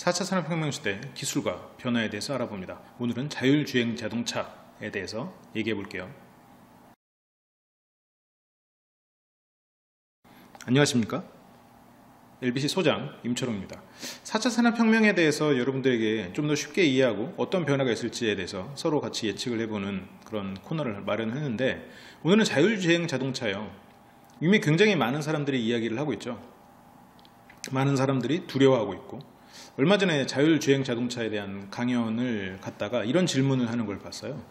4차 산업혁명 시대 기술과 변화에 대해서 알아봅니다. 오늘은 자율주행 자동차에 대해서 얘기해 볼게요. 안녕하십니까? LBC 소장 임철웅입니다. 4차 산업혁명에 대해서 여러분들에게 좀 더 쉽게 이해하고 어떤 변화가 있을지에 대해서 서로 같이 예측을 해보는 그런 코너를 마련했는데, 오늘은 자율주행 자동차요. 이미 굉장히 많은 사람들이 이야기를 하고 있죠. 많은 사람들이 두려워하고 있고, 얼마 전에 자율주행 자동차에 대한 강연을 갔다가 이런 질문을 하는 걸 봤어요.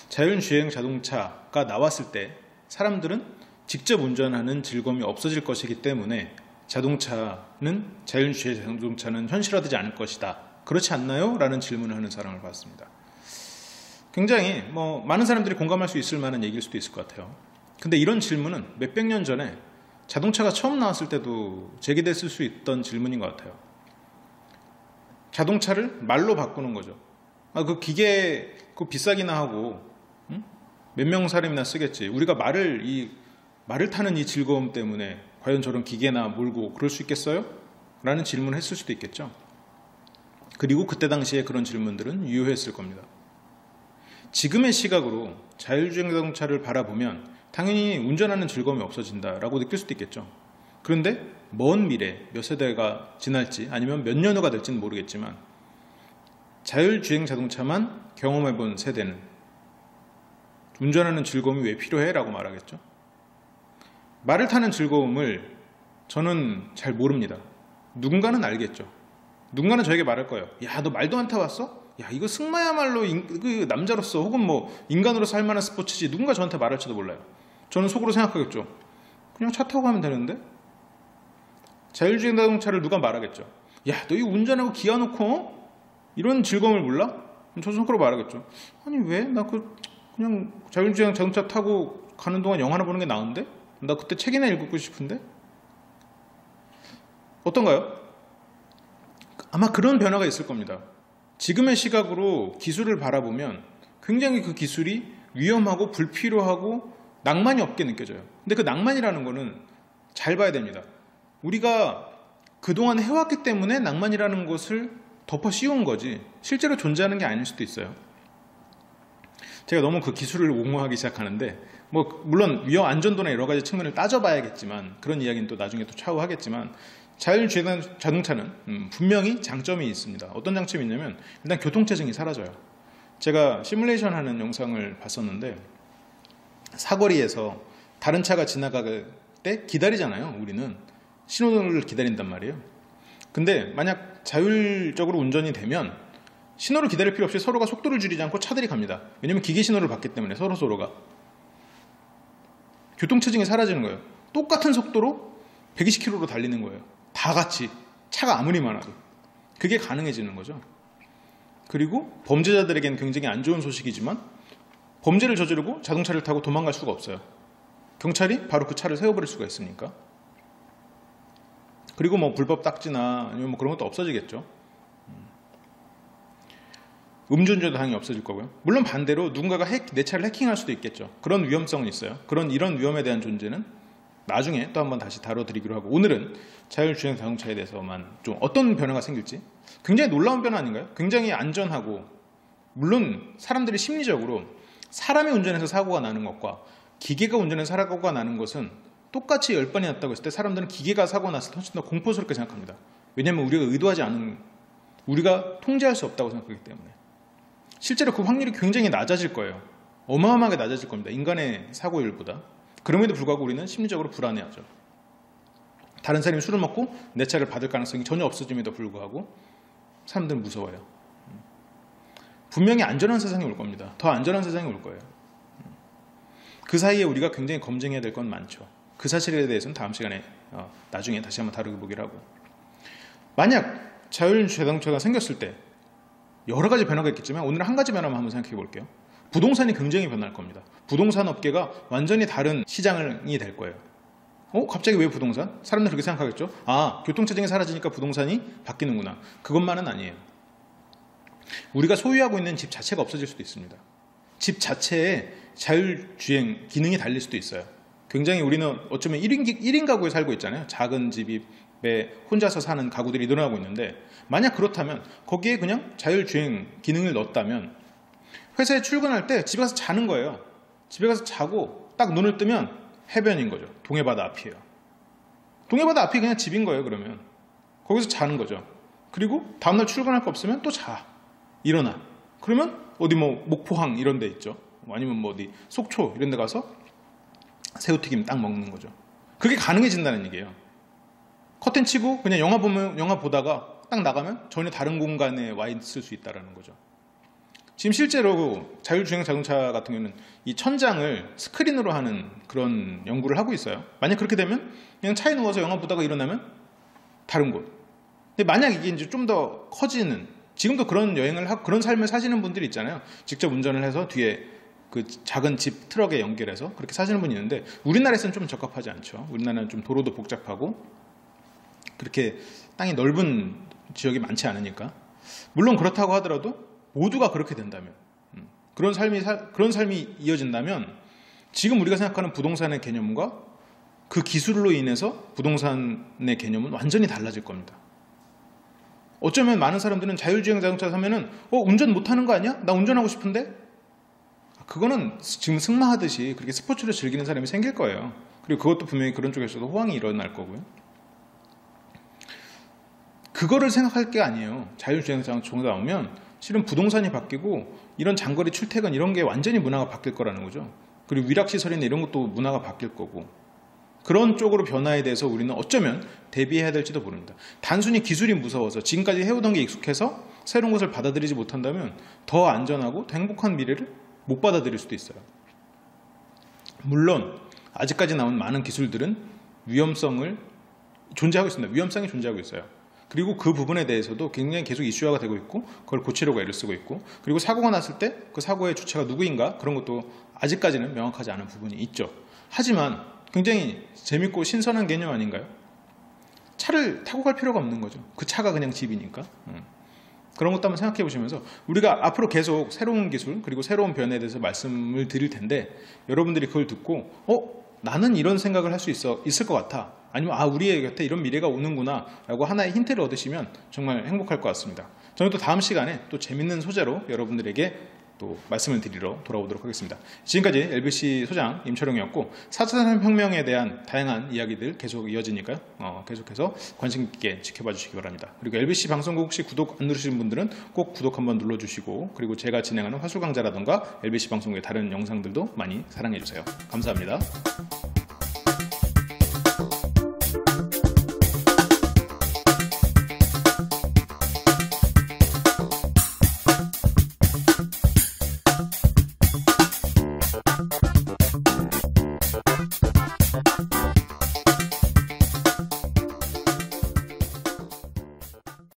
자율주행 자동차가 나왔을 때 사람들은 직접 운전하는 즐거움이 없어질 것이기 때문에 자율주행 자동차는 현실화되지 않을 것이다. 그렇지 않나요? 라는 질문을 하는 사람을 봤습니다. 굉장히 많은 사람들이 공감할 수 있을 만한 얘기일 수도 있을 것 같아요. 근데 이런 질문은 몇백 년 전에 자동차가 처음 나왔을 때도 제기됐을 수 있던 질문인 것 같아요. 자동차를 말로 바꾸는 거죠. 그 기계 비싸기나 하고 몇 명 사람이나 쓰겠지. 우리가 말을 타는 이 즐거움 때문에 과연 저런 기계나 몰고 그럴 수 있겠어요? 라는 질문을 했을 수도 있겠죠. 그리고 그때 당시에 그런 질문들은 유효했을 겁니다. 지금의 시각으로 자율주행 자동차를 바라보면 당연히 운전하는 즐거움이 없어진다라고 느낄 수도 있겠죠. 그런데 먼 미래 몇 세대가 지날지 아니면 몇 년 후가 될지는 모르겠지만, 자율주행 자동차만 경험해본 세대는 운전하는 즐거움이 왜 필요해? 라고 말하겠죠. 말을 타는 즐거움을 저는 잘 모릅니다. 누군가는 알겠죠. 누군가는 저에게 말할 거예요. 야, 너 말도 안 타봤어? 야, 이거 승마야말로 남자로서 혹은 인간으로서 할 만한 스포츠지. 누군가 저한테 말할지도 몰라요. 저는 속으로 생각하겠죠. 그냥 차 타고 가면 되는데? 자율주행 자동차를 누가 말하겠죠. 야, 너 이거 운전하고 기아 놓고 이런 즐거움을 몰라? 저 속으로 말하겠죠. 아니 왜? 나 그냥 자율주행 자동차 타고 가는 동안 영화나 보는 게 나은데? 나 그때 책이나 읽고 싶은데? 어떤가요? 아마 그런 변화가 있을 겁니다. 지금의 시각으로 기술을 바라보면 굉장히 그 기술이 위험하고 불필요하고 낭만이 없게 느껴져요. 근데 그 낭만이라는 거는 잘 봐야 됩니다. 우리가 그동안 해왔기 때문에 낭만이라는 것을 덮어 씌운 거지 실제로 존재하는 게 아닐 수도 있어요. 제가 너무 그 기술을 옹호하기 시작하는데, 물론 위험 안전도나 여러 가지 측면을 따져봐야겠지만, 그런 이야기는 또 나중에 또 차후 하겠지만, 자율주행 자동차는 분명히 장점이 있습니다. 어떤 장점이 있냐면, 일단 교통체증이 사라져요. 제가 시뮬레이션 하는 영상을 봤었는데, 사거리에서 다른 차가 지나갈 때 기다리잖아요. 우리는 신호를 기다린단 말이에요. 근데 만약 자율적으로 운전이 되면 신호를 기다릴 필요 없이 서로가 속도를 줄이지 않고 차들이 갑니다. 왜냐면 기계 신호를 받기 때문에 서로가 교통체증이 사라지는 거예요. 똑같은 속도로 120km로 달리는 거예요. 다 같이, 차가 아무리 많아도. 그게 가능해지는 거죠. 그리고 범죄자들에게는 굉장히 안 좋은 소식이지만, 범죄를 저지르고 자동차를 타고 도망갈 수가 없어요. 경찰이 바로 그 차를 세워버릴 수가 있으니까. 그리고 불법 딱지나 아니면 그런 것도 없어지겠죠. 음주운전도 당연히 없어질 거고요. 물론 반대로 누군가가 내 차를 해킹할 수도 있겠죠. 그런 위험성은 있어요. 이런 위험에 대한 존재는 나중에 또 한번 다시 다뤄드리기로 하고, 오늘은 자율주행 자동차에 대해서만 좀 어떤 변화가 생길지. 굉장히 놀라운 변화 아닌가요? 굉장히 안전하고, 물론 사람들이 심리적으로 사람이 운전해서 사고가 나는 것과 기계가 운전해서 사고가 나는 것은 똑같이 10번이 났다고 했을 때 사람들은 기계가 사고 났을 때 훨씬 더 공포스럽게 생각합니다. 왜냐하면 우리가 의도하지 않은, 우리가 통제할 수 없다고 생각하기 때문에. 실제로 그 확률이 굉장히 낮아질 거예요. 어마어마하게 낮아질 겁니다. 인간의 사고율보다. 그럼에도 불구하고 우리는 심리적으로 불안해하죠. 다른 사람이 술을 먹고 내 차를 받을 가능성이 전혀 없어짐에도 불구하고 사람들은 무서워요. 분명히 안전한 세상이 올 겁니다. 더 안전한 세상이 올 거예요. 그 사이에 우리가 굉장히 검증해야 될 건 많죠. 그 사실에 대해서는 다음 시간에 나중에 다시 한번 다루보기로 하고, 만약 자율주행 자동차가 생겼을 때 여러 가지 변화가 있겠지만 오늘은 한 가지 변화만 한번 생각해 볼게요. 부동산이 굉장히 변할 겁니다. 부동산 업계가 완전히 다른 시장이 될 거예요. 갑자기 왜 부동산? 사람들 그렇게 생각하겠죠. 교통체증이 사라지니까 부동산이 바뀌는구나. 그것만은 아니에요. 우리가 소유하고 있는 집 자체가 없어질 수도 있습니다. 집 자체에 자율주행 기능이 달릴 수도 있어요. 굉장히 우리는 어쩌면 1인 가구에 살고 있잖아요. 작은 집이 혼자서 사는 가구들이 늘어나고 있는데, 만약 그렇다면 거기에 그냥 자율주행 기능을 넣었다면 회사에 출근할 때 집에 가서 자는 거예요. 집에 가서 자고 딱 눈을 뜨면 해변인 거죠. 동해바다 앞이에요. 동해바다 앞이 그냥 집인 거예요. 그러면 거기서 자는 거죠. 그리고 다음날 출근할 거 없으면 또 자. 일어나. 그러면 어디 뭐 목포항 이런 데 있죠. 아니면 뭐 어디 속초 이런 데 가서 새우튀김 딱 먹는 거죠. 그게 가능해진다는 얘기예요. 커튼 치고 그냥 영화 보다가 딱 나가면 전혀 다른 공간에 와 있을 수 있다는 거죠. 지금 실제로 자율주행 자동차 같은 경우는 이 천장을 스크린으로 하는 그런 연구를 하고 있어요. 만약 그렇게 되면 그냥 차에 누워서 영화 보다가 일어나면 다른 곳. 근데 만약 이게 이제 좀 더 커지는, 지금도 그런 여행을 하고 그런 삶을 사시는 분들이 있잖아요. 직접 운전을 해서 뒤에 그 작은 집 트럭에 연결해서 그렇게 사시는 분이 있는데, 우리나라에서는 좀 적합하지 않죠. 우리나라는 좀 도로도 복잡하고 그렇게 땅이 넓은 지역이 많지 않으니까. 물론 그렇다고 하더라도 모두가 그렇게 된다면, 그런 삶이 이어진다면 지금 우리가 생각하는 부동산의 개념과 그 기술로 인해서 부동산의 개념은 완전히 달라질 겁니다. 어쩌면 많은 사람들은 자율주행 자동차 사면은 운전 못하는 거 아니야? 나 운전하고 싶은데? 그거는 지금 승마하듯이 그렇게 스포츠를 즐기는 사람이 생길 거예요. 그리고 그것도 분명히 그런 쪽에서도 호황이 일어날 거고요. 그거를 생각할 게 아니에요. 자율주행 자동차가 나오면 실은 부동산이 바뀌고 이런 장거리 출퇴근 이런 게 완전히 문화가 바뀔 거라는 거죠. 그리고 위락시설이나 이런 것도 문화가 바뀔 거고, 그런 쪽으로 변화에 대해서 우리는 어쩌면 대비해야 될지도 모릅니다. 단순히 기술이 무서워서 지금까지 해오던 게 익숙해서 새로운 것을 받아들이지 못한다면 더 안전하고 더 행복한 미래를 못 받아들일 수도 있어요. 물론 아직까지 나온 많은 기술들은 위험성이 존재하고 있어요. 그리고 그 부분에 대해서도 굉장히 계속 이슈화가 되고 있고, 그걸 고치려고 애를 쓰고 있고, 그리고 사고가 났을 때 그 사고의 주체가 누구인가, 그런 것도 아직까지는 명확하지 않은 부분이 있죠. 하지만 굉장히 재밌고 신선한 개념 아닌가요? 차를 타고 갈 필요가 없는 거죠. 그 차가 그냥 집이니까. 그런 것도 한번 생각해 보시면서 우리가 앞으로 계속 새로운 기술 그리고 새로운 변화에 대해서 말씀을 드릴 텐데, 여러분들이 그걸 듣고 나는 이런 생각을 할 수 있을 것 같아, 아니면 우리의 곁에 이런 미래가 오는구나 라고 하나의 힌트를 얻으시면 정말 행복할 것 같습니다. 저는 또 다음 시간에 또 재밌는 소재로 여러분들에게 또 말씀을 드리러 돌아오도록 하겠습니다. 지금까지 LBC 소장 임철용이었고, 4차 산업혁명에 대한 다양한 이야기들 계속 이어지니까요. 계속해서 관심 있게 지켜봐 주시기 바랍니다. 그리고 LBC 방송국 혹시 구독 안 누르신 분들은 꼭 구독 한번 눌러주시고, 그리고 제가 진행하는 화술강좌라던가 LBC 방송국의 다른 영상들도 많이 사랑해 주세요. 감사합니다.